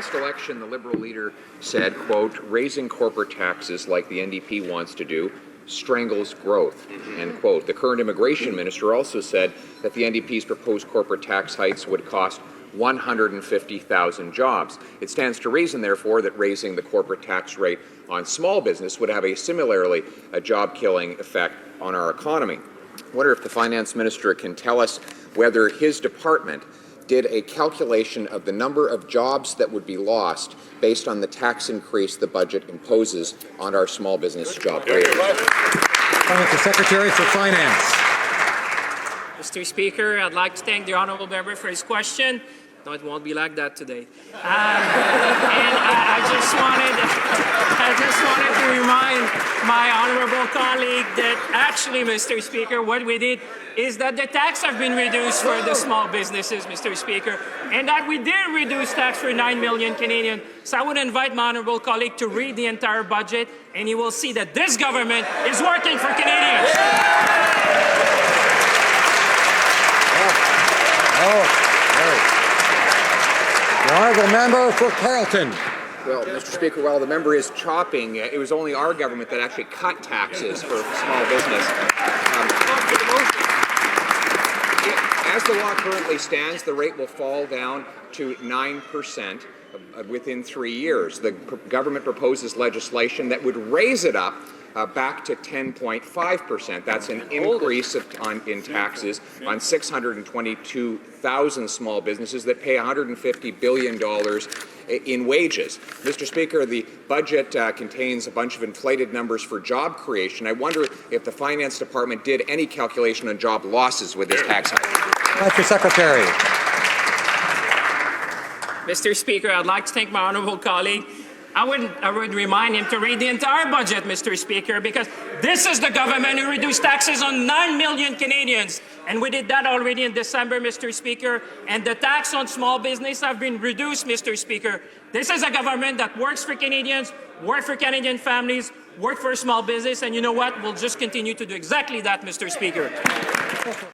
last election, the Liberal leader said, quote, raising corporate taxes like the NDP wants to do strangles growth, end quote. The current immigration minister also said that the NDP's proposed corporate tax hikes would cost 150,000 jobs. It stands to reason, therefore, that raising the corporate tax rate on small business would have a similarly job-killing effect on our economy. I wonder if the finance minister can tell us whether his department did a calculation of the number of jobs that would be lost based on the tax increase the budget imposes on our small business job creators. The Secretary for Finance. Mr. Speaker, I'd like to thank the honourable member for his question. No, it won't be like that today. And I just wanted to remind my honourable colleague that actually, Mr. Speaker, what we did is that the tax have been reduced for the small businesses, Mr. Speaker, and that we did reduce tax for 9 million Canadians. So I would invite my honourable colleague to read the entire budget, and he will see that this government is working for Canadians. The honourable member for Carleton. Well, Mr. Speaker, while the member is chopping, it was only our government that actually cut taxes for small business. As the law currently stands, the rate will fall down to 9% within 3 years. The government proposes legislation that would raise it up back to 10.5%. That's an increase in taxes on 622,000 small businesses that pay $150 billion in wages. Mr. Speaker, the budget contains a bunch of inflated numbers for job creation. I wonder if the Finance Department did any calculation on job losses with this tax hike. Mr. Secretary. Mr. Speaker, I'd like to thank my honourable colleague. I would remind him to read the entire budget, Mr. Speaker, because this is the government who reduced taxes on 9 million Canadians. And we did that already in December, Mr. Speaker. And the tax on small business have been reduced, Mr. Speaker. This is a government that works for Canadians, works for Canadian families, works for small business. And you know what? We'll just continue to do exactly that, Mr. Speaker.